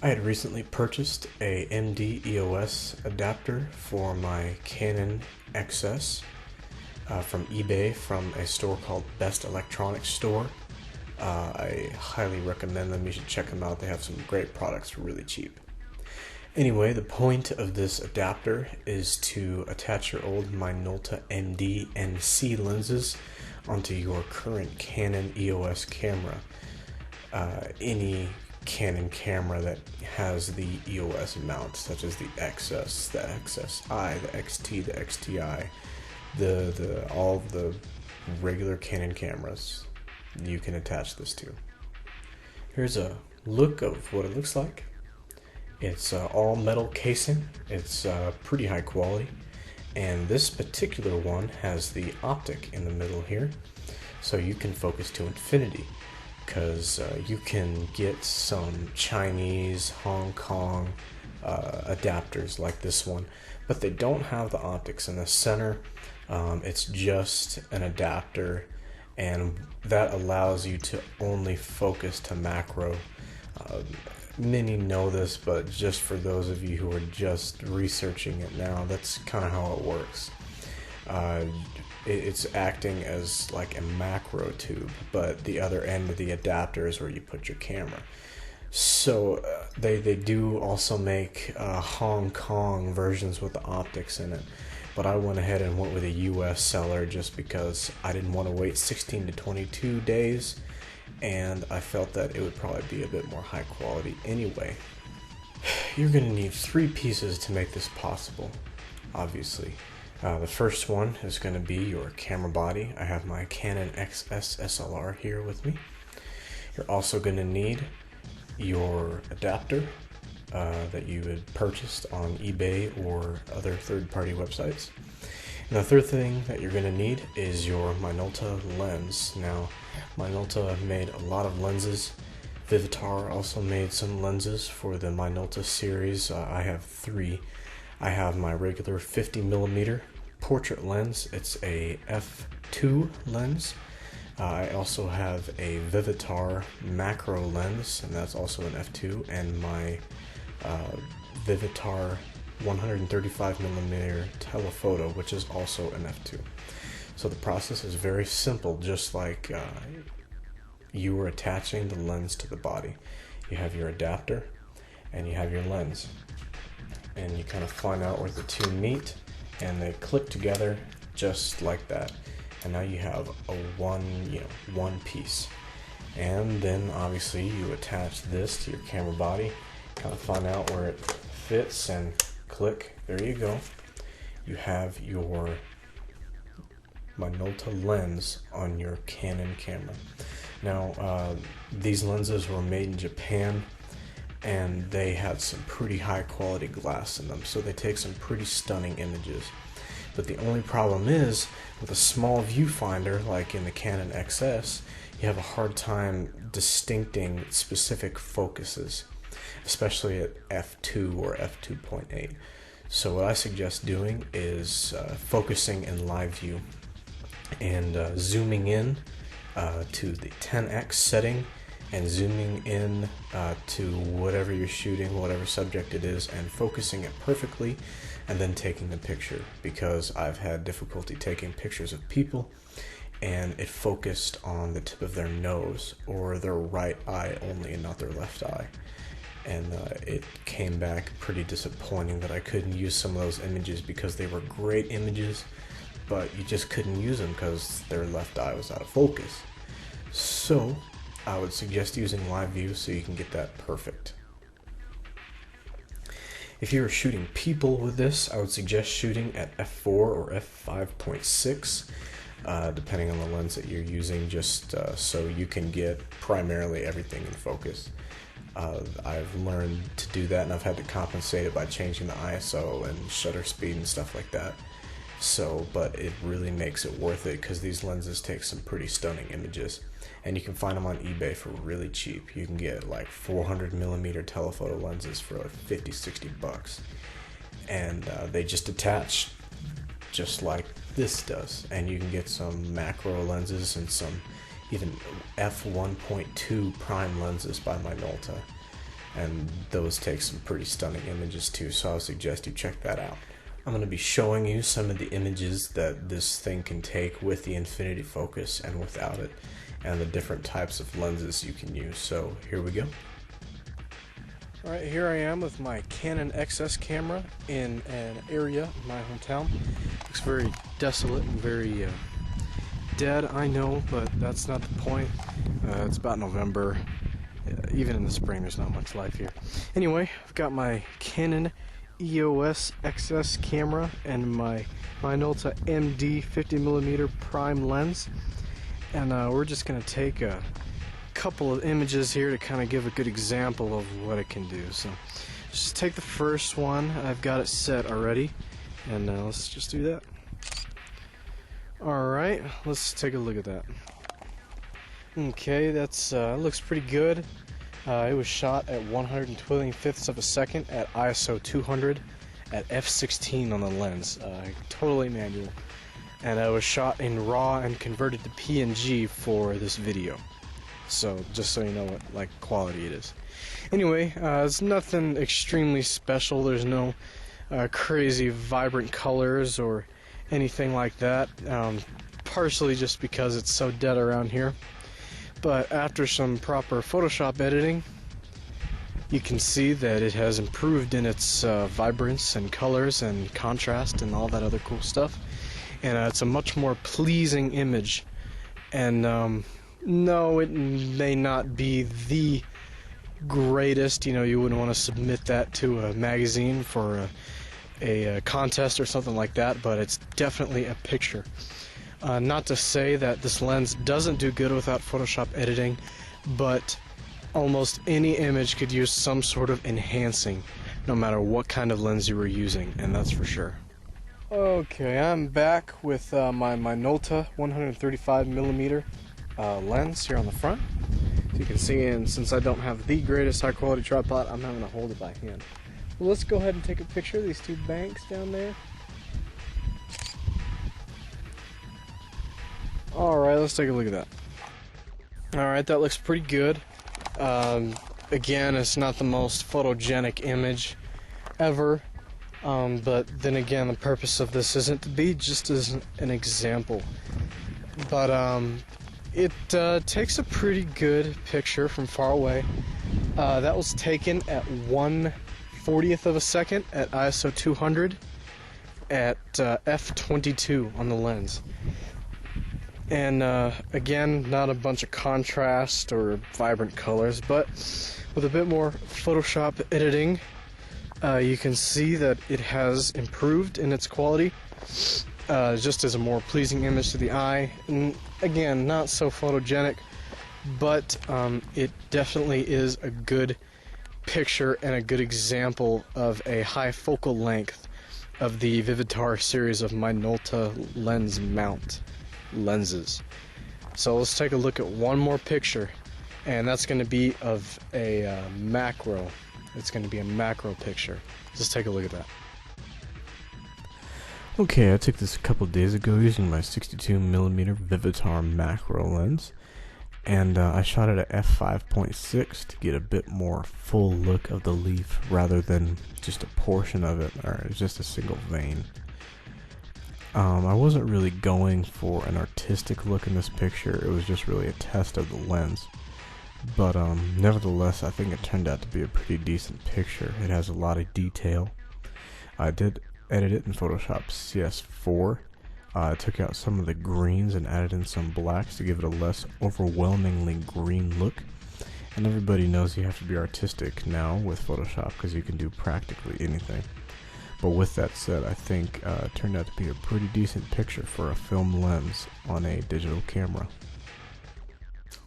I had recently purchased a MD EOS adapter for my Canon XS from eBay from a store called Best Electronics Store. I highly recommend them. You should check them out. They have some great products for really cheap. Anyway, the point of this adapter is to attach your old Minolta MD MC lenses onto your current Canon EOS camera. Any Canon camera that has the EOS mount, such as the XS, the XSI, the XT, the XTI, all of the regular Canon cameras, you can attach this to. Here's a look of what it looks like. It's all metal casing. It's pretty high quality, and this particular one has the optic in the middle here, so you can focus to infinity. Because you can get some Chinese, Hong Kong adapters like this one, but they don't have the optics in the center. It's just an adapter, and that allows you to only focus to macro. Many know this, but just for those of you who are just researching it now, that's kind of how it works. It's acting as like a macro tube, but the other end of the adapter is where you put your camera. So they do also make Hong Kong versions with the optics in it, but I went ahead and went with a US seller just because I didn't want to wait 16 to 22 days, and I felt that it would probably be a bit more high quality anyway. You're going to need 3 pieces to make this possible, obviously. The first one is going to be your camera body. I have my Canon XS SLR here with me. You're also going to need your adapter that you had purchased on eBay or other third-party websites. And the third thing that you're going to need is your Minolta lens. Now, Minolta made a lot of lenses. Vivitar also made some lenses for the Minolta series. I have 3. I have my regular 50mm portrait lens. It's a f2 lens. I also have a Vivitar macro lens, and that's also an f2, and my Vivitar 135mm telephoto, which is also an f2. So the process is very simple, just like you were attaching the lens to the body. You have your adapter and you have your lens, and you kind of find out where the two meet, and they click together just like that. And now you have a one piece. And then obviously you attach this to your camera body, kind of find out where it fits, and click. There you go. You have your Minolta lens on your Canon camera. Now these lenses were made in Japan, and they had some pretty high quality glass in them, so they take some pretty stunning images. But the only problem is, with a small viewfinder like in the Canon XS, you have a hard time distincting specific focuses, especially at f2 or f2.8. So what I suggest doing is focusing in live view and zooming in to the 10x setting, and zooming in to whatever you're shooting, whatever subject it is, and focusing it perfectly, and then taking the picture, because I've had difficulty taking pictures of people and it focused on the tip of their nose or their right eye only and not their left eye, and it came back pretty disappointing that I couldn't use some of those images because they were great images, but you just couldn't use them because their left eye was out of focus. So I would suggest using live view so you can get that perfect. If you are shooting people with this, I would suggest shooting at f4 or f5.6, depending on the lens that you're using, just so you can get primarily everything in focus. I've learned to do that, and I've had to compensate it by changing the ISO and shutter speed and stuff like that. So, but it really makes it worth it because these lenses take some pretty stunning images, and you can find them on eBay for really cheap. You can get like 400mm telephoto lenses for like 50-60 bucks, and they just attach just like this does. And you can get some macro lenses and some even f1.2 prime lenses by Minolta. and those take some pretty stunning images too, so I suggest you check that out. I'm going to be showing you some of the images that this thing can take with the infinity focus and without it, and the different types of lenses you can use. So here we go. Alright, here I am with my Canon XS camera in an area in my hometown. Looks very desolate and very dead, I know, but that's not the point. It's about November. Even in the spring there's not much life here. Anyway, I've got my Canon EOS XS camera and my Minolta MD 50mm prime lens, and we're just going to take a couple of images here to kind of give a good example of what it can do. So just take the first one. I've got it set already, and let's just do that. Alright, let's take a look at that. Okay, that's looks pretty good. It was shot at 125ths of a second at ISO 200 at f/16 on the lens, totally manual, and it was shot in RAW and converted to PNG for this video. So just so you know what quality it is. Anyway, it's nothing extremely special. There's no crazy vibrant colors or anything like that. Partially just because it's so dead around here. But after some proper Photoshop editing, you can see that it has improved in its vibrance and colors and contrast and all that other cool stuff. And it's a much more pleasing image. And no, it may not be the greatest. You know, you wouldn't want to submit that to a magazine for a contest or something like that, but it's definitely a picture. Not to say that this lens doesn't do good without Photoshop editing, but almost any image could use some sort of enhancing, no matter what kind of lens you were using, and that's for sure. Okay, I'm back with my Minolta 135mm lens here on the front. As you can see, and since I don't have the greatest high quality tripod, I'm having to hold it by hand. Well, let's go ahead and take a picture of these two banks down there. Alright, let's take a look at that. Alright, that looks pretty good. Again, it's not the most photogenic image ever, but then again, the purpose of this isn't to be just as an example. But it takes a pretty good picture from far away. That was taken at 1/40th of a second at ISO 200 at f/22 on the lens. And again, not a bunch of contrast or vibrant colors, but with a bit more Photoshop editing, you can see that it has improved in its quality, just as a more pleasing image to the eye. And again, not so photogenic, but it definitely is a good picture and a good example of a high focal length of the Vivitar series of Minolta lens mount lenses. So let's take a look at one more picture, and that's going to be of a macro. It's going to be a macro picture. Let's take a look at that. Okay, I took this a couple days ago using my 62mm Vivitar macro lens, and I shot it at f/5.6 to get a bit more full look of the leaf rather than just a portion of it, or just a single vein. I wasn't really going for an artistic look in this picture. It was just really a test of the lens. But nevertheless, I think it turned out to be a pretty decent picture. It has a lot of detail. I did edit it in Photoshop CS4. I took out some of the greens and added in some blacks to give it a less overwhelmingly green look. And everybody knows you have to be artistic now with Photoshop because you can do practically anything. But with that said, I think it turned out to be a pretty decent picture for a film lens on a digital camera.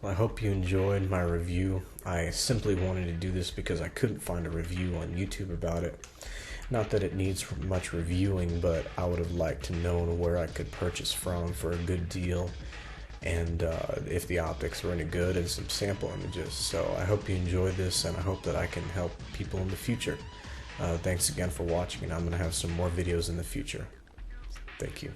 Well, I hope you enjoyed my review. I simply wanted to do this because I couldn't find a review on YouTube about it. Not that it needs much reviewing, but I would have liked to know where I could purchase from for a good deal, and if the optics were any good, and some sample images. So I hope you enjoyed this, and I hope that I can help people in the future. Thanks again for watching, and I'm going to have some more videos in the future. Thank you.